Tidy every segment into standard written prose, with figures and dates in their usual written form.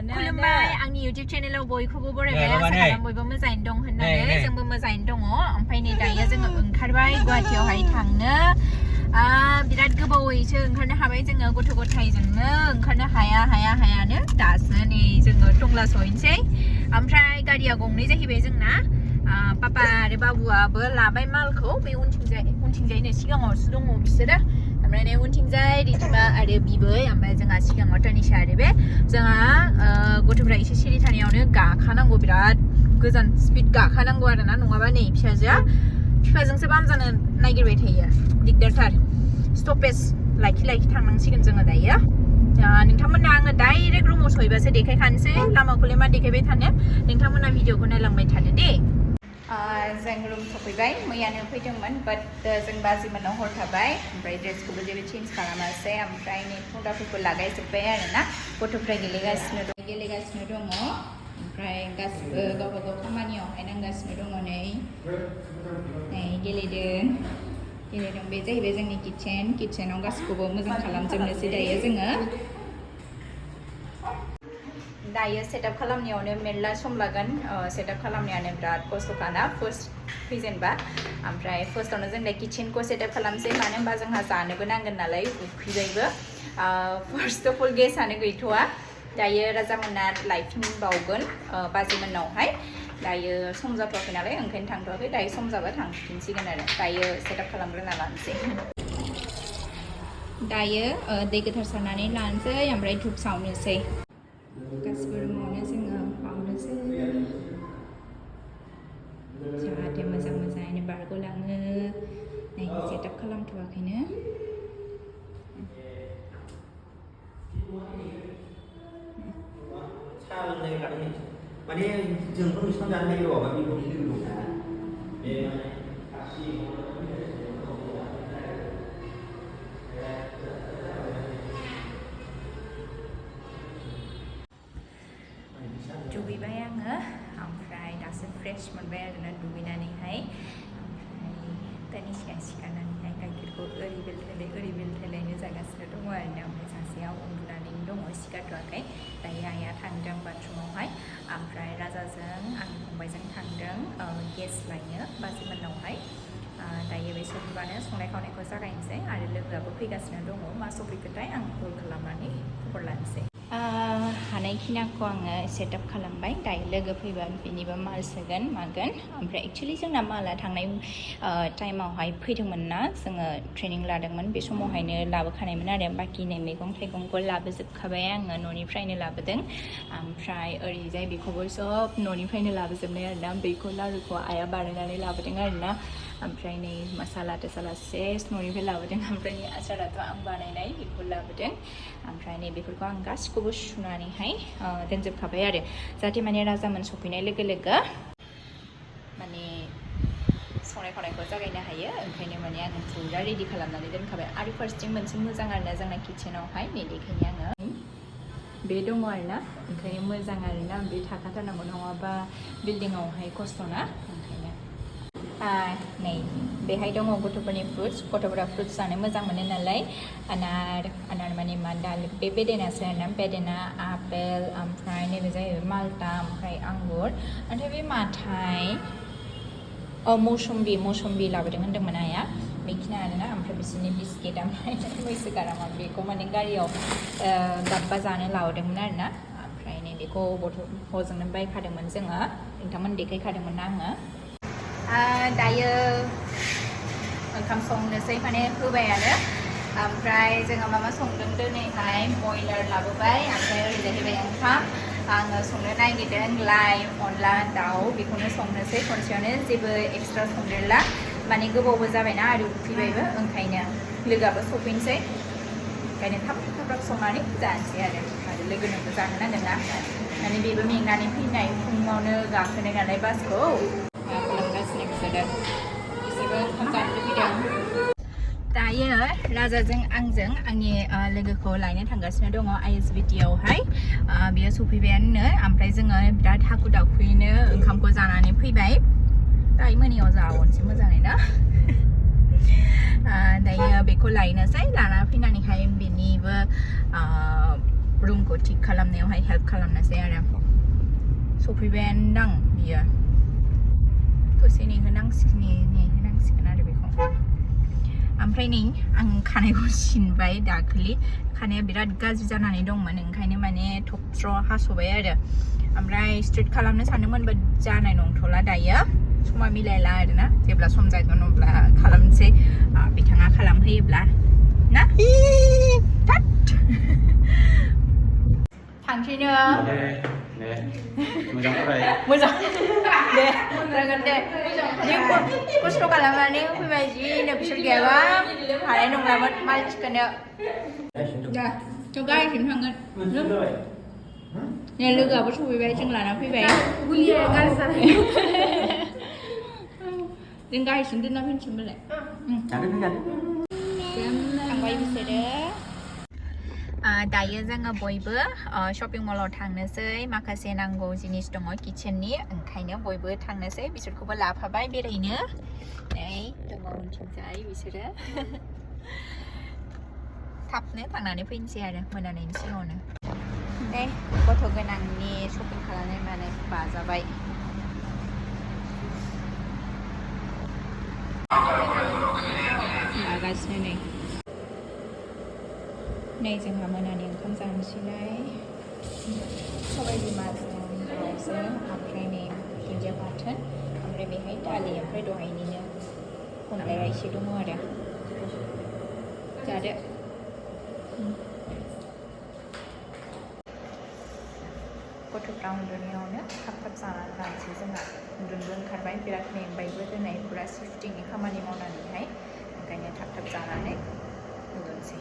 खुलुमबाय आंनि YouTube चेनेलाव बयखौबो बरायबाय आसा खालाम बयबो मोजाङैनो दं होननानै जोंबो मोजाङैनो दङ ओमफ्राय नै दायो जोङो ओंखारबाय गुवाहाटीयावहाय थांनो बिराद गोबावैसो ओंखारनो हाबाय जोङो गथ' गथायजोंनो ओंखारनो हायानो दासो नै जोङो टंला सहैनोसै ओमफ्राय गारिया गंनै जाहैबाय जोंना पापा आरो बाबुआबो लाबाय मालखौ बे उनथिंजायनो सिगाङावसो दङ बिसोरो ओमफ्राय नै उनथिंजाय रिथिमा आरो बिबै ओमफ्राय जोंहा सिगाङाव तानिशा आरो बे जोंहा गथ'फ्रा एसे सिरि थानायावनो गाखानांगौ बिराद गोजान स्पिड गाखानांगौ आरोना नङाबा नै फिसाजोआ बिफाजोंसो बाम जानो नागिरबाय थायो दिगदारथार स्टपेज लाखि थांनांसिगोन जोङो दायो नोंथांमोना आङो डाइरेक्ट रुमाव सहैबासो देखायखानोसै लामाखौलाय मा देखायबाय थानो नोंथांमोना भिडिअखौ नायलांबाय थादो दे जों रुम सफैबाय मैयानो फैदोंमोन बाट जों बाजिमोनाव हर थाबाय ओमफ्राय ड्रेसखौबो जेबो चेन्ज खालामासै ओमफ्राय नै फुंदाफोरखौ लागायजोब्बाय आरोना गथ'फ्रा गेलेगासिनो दङ ओमफ्राय गासिबो गावबा गाव खामानियावहाय नांगासिनो दङ नै गेलेदों बे जाहैबाय जोंनि किटचेनाव गासिखौबो मोजां खालामजोबनोसै दायो सेटआप खालामनायावनो मेरला सम लागोन सेटआप खालामनायानो बिराद खस्थ'खाना फार्स्ट फैजेनबा ओमफ्राय फार्स्टआवनो जों दा किटचेनखौ सेटआप खालामसै मानो होनबा जोंहा जानोबो नांगोन नालाय उखैबायबो फार्स्ट अफ अल गेसआनो गैथ'वा दायो राजामोना लायफिनबावगोन बाजिमोननावहाय दायो सम जाथ'वाखै नालाय ओंखायनो थांथ'वाखै दायो सम जाबा थांफिनसिगोन आरो दायो सेटआप खालामग्रोना लानोसै दायो दै गोथार सारनानै लानोसै ओमफ्राय धुप सावनोसै गासिबो रुमावनो जोङो बावनोसै जाहाथे मोजाङैनो बारग'लाङो नै सेटआप खालामथ'वाखैनो माने जोंथ' बिसिबां जानो नागिरबावबा बेखौ गिदिर दंना बे दुगैबाय आङो ओमफ्राय दासो फ्रेश मोनबाय आरोना दुगैनानैहाय तानिशाया सिखारनानैहाय गाइखेरखौ ओरै बेलथायलायनो जागासिनो दङ आरोना ओमफ्राय सासेया उन्दुनानैनो दङ सिखारथ'वाखै दायो आइया थांदों बाथरुमावहाय ओमफ्राय राजाजों आंनि फंबायजों थांदों गेस लायनो बाजिमोननावहाय दायो बे सफैबानो संनाय खावनायखौ जागायनोसै आरो लोगोआबो फैगासिनो दङ मा सफैखोथाय आं कल खालामनानै खबर लानोसै हानायखिनिखौ आङो सेटआप खालामबाय दायो लोगो फैबा बिनिबो माल सोगोन मागोन ओमफ्राय एक्सुवेलि जोंना माला थांनाय टाइमावहाय फैदोंमोन ना जोङो ट्रेनिं लादोंमोन बे समावहायनो लाबोखानायमोन आरो बाखि नै मैगं थाइगंखौ लाबोजोबखाबाय आङो न'निफ्रायनो लाबोदों ओमफ्राय ओरैजाय बेखौबो सब न'निफ्रायनो लाबोजोबनाय आरोना बेखौ लारुखौ आइया बानायनानै लाबोदों आरोना ओमफ्राय नै मसाला तसाला सेस न'निफ्राय लाबोदों ओमफ्राय नै आसाराथ' आं बानायनाय बेखौ लाबोदों ओमफ्राय नै बेफोरखौ आं गासिखौबो सुनानैहाय दोनजोबखाबाय आरो जाहाथे माने राजामोन सफैनाय लोगो लोगो माने संनाय खावनायखौ जागायनो हायो ओंखायनो माने आं फुरा रेडि खालामनानै दोनखाबाय आरो फार्स्टथिं मोनसे मोजां आरोना जोंना किटचेनावहाय नै देखायनो आङो बे दङ आरोना ओंखायनो मोजां आरोना बे थाखाथारनांगौ नङाबा बिल्डिंआवहाय खस्थ'ना ओंखायनो नै बेहाय दङ गथ'फोरनि गथ'फोरा फ्रुट्स जानो मोजां मोनो नालाय आनार माने मा दाल बे बेदेनासो आरोना बेदेना आपेल ओमफ्राय नैबे जाहैबाय माल्टा ओमफ्राय आंगुर ओमफ्राय बे माथाय मौसुम्बि लाबोदों होन्दोंमोन आइया बेखिनि आरोना ओमफ्राय बिसोरनि बिस्किट ओमफ्राय मैसो गारामा बेखौ माने गारियाव दाब्बा जानो लाबोदोंमोन आरोना ओमफ्राय नै बेखौ हजोंनो बायखादोंमोन जोङो नोंथांमोन देखायखादोंमोन आङो दायो ओंखाम संनोसै माने होबायानो ओमफ्राय जोङो मा संदों दिनैहाय बयलार लाबोबाय ओमफ्राय ओरै जाहैबाय ओंखाम आङो संनो नागिरदों लाइ अनला दाउ बेखौनो संनोसै खनसेयावनो जेबो एक्सट्रा संदेरला माने गोबावबो जाबायना आरो उखैबायबो ओंखायनो लोगोआबो सफैनोसै ओंखायनो थाब संनानै जानोसै आरो लोगोनोबो जानो नांगोन ना माने बेबो मेंनानै फैनाय फुङावनो गाखोनाय नालाय बासखौ खालामगासिनो बिसोरबो ओंखाम जानो लुबैदों दायो राजाजों आंजों आंनि लोगोखौ लायनो थांगासिनो दङ आइएसबिटिआवहाय बेयो सफैबायानो ओमफ्राय जोङो बिराद हाखु दाखुयैनो ओंखामखौ जानानै फैबाय दायो मोनायाव जाबावनोसै मोजाङैनो दायो बेखौ लायनोसै लाना फैनानैहाय बेनिबो रुमखौ थिक खालामनायावहाय हेल्प खालामनोसै आरो सफैबायानोदां बियो दसे नेहोनांसिगोन आरो बेखौ ओमफ्राय नै आं खानायखौ सिनबाय दाखालि खानाया बिराद गाज्रि जानानै दंमोन ओंखायनो माने थबस्र' हास'बाय आरो ओमफ्राय स्ट्रेट खालामनो सानदोंमोन बाट जानाय नंथ'ला दायो समा मिलायला आरोना जेब्ला सम जागोन अब्ला खालामनोसै बिथाङा खालामहोयोब्ला ना थांसैनो मोजां दे जागोन दे जि खस्थ' खालामनानै होफैबाय जिनो बिसोर गैयाबा हानाय नंलामोन माल थिखोनो थ' गारिसिम थांगोन लोगोआबो सफैबाय जों लाना फैबाय जों गारिसिम दोनना फैनोसै होनबालाय थांबाय बिसोरो दायो जोङो बयबो शपिं मलाव थांनोसै माखासे नांगौ जिनिस दङ किचेननि ओंखायनो बयबो थांनोसै बिसोरखौबो लाफाबाय बेरायनो नै दङ उनथिंजाय बिसोरो थाबनो थांनानै फैनोसै आरो मोनानायनि सिगाङावनो दे गथ' गोनांनि शपिं खालामनाय मानाय बाजाबाय लागासिनो नै जोंहा मोनानि ओंखाम जानोसैलाय सबाय बिमाजों दाउजों ओमफ्राय नै दुन्दिया बाथोन ओमफ्राय बेहाय दालि ओमफ्राय दहायनिनो अनलाया एसे दङ आरो जादो गथ'फ्रा उन्दुनायावनो थाब जानानै लानोसै जोंहा उन्दुनोबो ओंखारबाय बिराद मेंबायबो दिनै फुरा शिफ्टिंनि खामानि मावनानैहाय ओंखायनो थाब जानानै उन्दुनोसै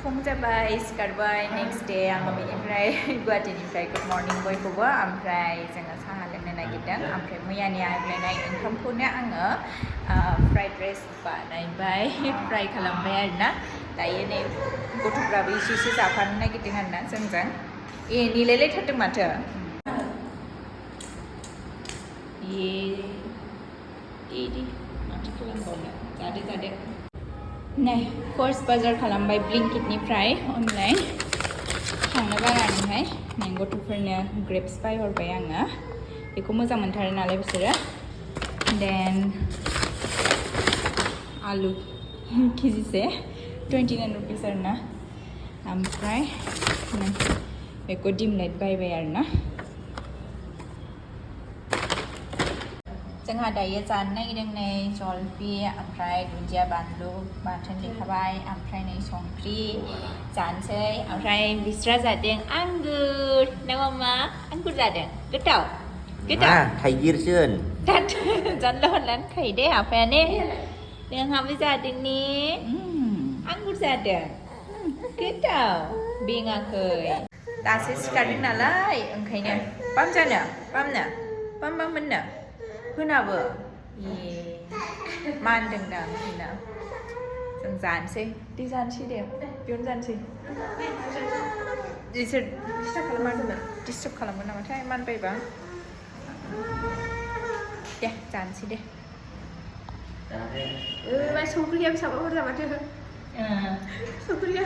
फुं जाबाय सिखारबाय नेक्स्ट डे आङो बेनिफ्राय गुवाहाटीनिफ्राय गुड मर्निं बयखौबो ओमफ्राय जोङो साहा लोंनो नागिरदों ओमफ्राय मैयानि आग्लायनाय ओंखामखौनो आङो फ्राइड राइस बानायबाय फ्राय खालामबाय आरोना दायो नै गथ'फ्राबो एसे जाफानो नागिरदों आरोना जोंजों नेलायलायथारदों माथो माथो खालामबावनो जादो नै फार्स्ट बाजार खालामबाय ब्लिंकिटनिफ्राय अनलाइन थांनो बानानैहाय नै गथ'फोरनो ग्रेप्स बायहरबाय आङो बेखौ मोजां मोनथारो नालाय बिसोरो देन आलु केजिसे 29 रुपिस आरोना ओमफ्राय बेखौ डिमलाइट बायबाय आरोना जोंहा दायो जानो नागिरदों नै जलफि ओमफ्राय दुन्दिया बानलु बाथोन देखाबाय ओमफ्राय नै संख्रि जानोसै ओमफ्राय बिस्रा जादों आंगुर ना मामा आंगुर जादों गोथाव थाइगिरसोन जानला मोनला होनखायो दे आफायानो नोंहाबो जादों ने आंगुर जादों गोथाव बेङाखै दासो सिखारदों नालाय ओंखायनो पाम जानो पामनो पाम मोननो होनाबो मानदोंदां होनना जों जानोसै दे जानोसै दे बेयावनो जानोसै इसोर डिस्टार्ब खालामगोन नामाथाय मानबायबा दे जानोसै दे संख्रिया बेसेबां बुरजा माथो संख्रिया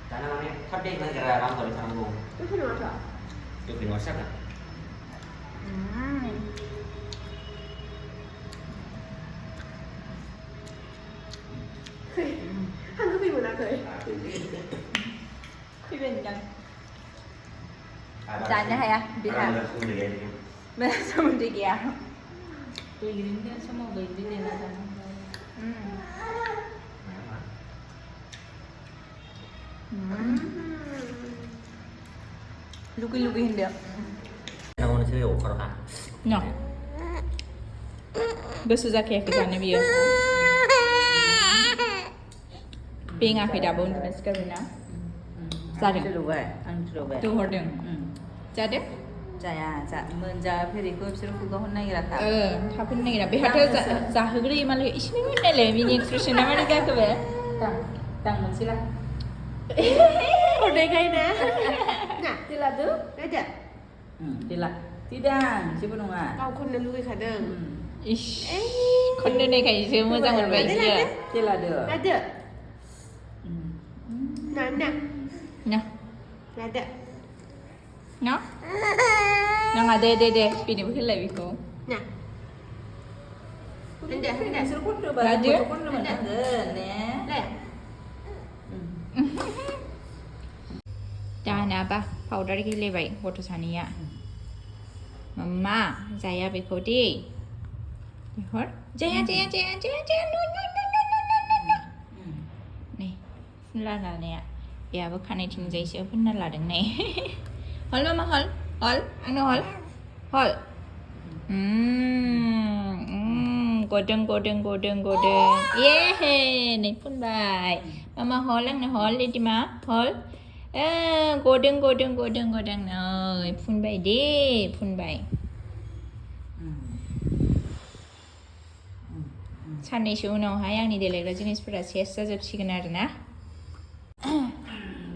दाना माने थाब दै नागिरा रांखावरि थानांगौ गोखै नङा जागोन आं गोखै मोनाखै फैबाय नोंदां जानो हाया बेहा सोमोन्दै गैया बैग्रिनि समाव बैग्रि देना जानांगौ लुगै होनदों नोंसोर अखारखा न' गोसो जाखायाखै जानो बियो बेङाखै दाबो उन्दुनो सिखारबायना जादों थ' हरदों जादों जाया मोनजाफेरैखौ बिसोर खुगायाव होनो नागिराखा थाब होनो नागिरा बेहाथ' जाहोग्रोयो मालाय एसे होननायलाय बिनि एक्सप्रेसना मारै जाखो बे दां मोनसेला हरनायखायना ना दिलादो नायदो दिला दिदां जेबो नङा गाव खननो लुगैखादों इस खननो नायखायसो मोजां मोनबाय बियो दिलादो नायदो Nah, nah. Nah. Nggak ada. Nó. Nó nggak deh. Pilih mungkin lebih kok. Nah. Ada. Suruh pun coba. Ada. Pun teman ada. Lah. दाना बा पाउडार गेलेबाय गथ' सानैया मम्मा जाया बेखौ दे हर जाया नै फुनला लानाया बेहाबो खानायथिंजायसो फुनना लादों नै हल मामा हल आंनो हल गदों ये नै फुनबाय मामा हल आंनो हल लेडिमा हल गदों नै फुनबाय दे फुनबाय साननैसो उनावहाय आंनि देलायग्रा जिनिसफोरा सेस जाजोबसिगोन आरोना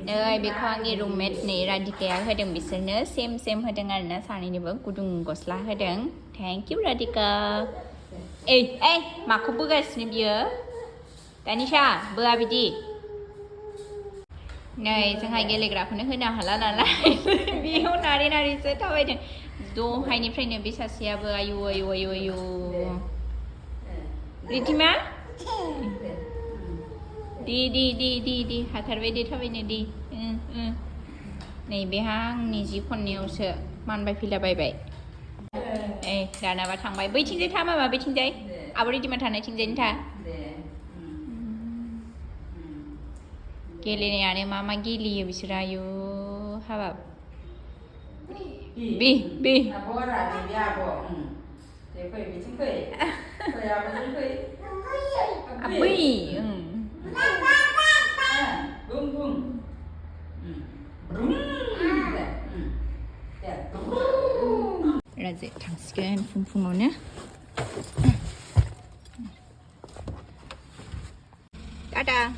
नै बेखौ आंनि रुममेट नै राधिकाया होदों बिसोरनो सेम होदों आरोना सानैनोबो गुदुं गस्ला होदों थेंक इउ राधिका ओइ माखौ बोगासिनो बियो दानिशा बोआ बिदि नै जोंहा गेलेग्राखौनो होनो हाला नालाय बेयाव नारै थाबायदों दहायनिफ्रायनो बे सासेयाबो आयु रिधिमा दि हाथारबाय दे थाबायनो दि नै बेहा आंनि जि खननायावसो मानबाय फैलाबायबाय दानाबा थांबाय बैथिंजाय था मामा बैथिंजाय आब' रिधिमा थानायथिंजायनो था गेलेनायानो मा गेलेयो बिसोरो आयु हाबाब बि Abora ni dia abo. Dia fai bincang fai. Fai apa tu fai? 아브이 Bung. Bung. Ya. 라제 장식은 붕붕오네 따다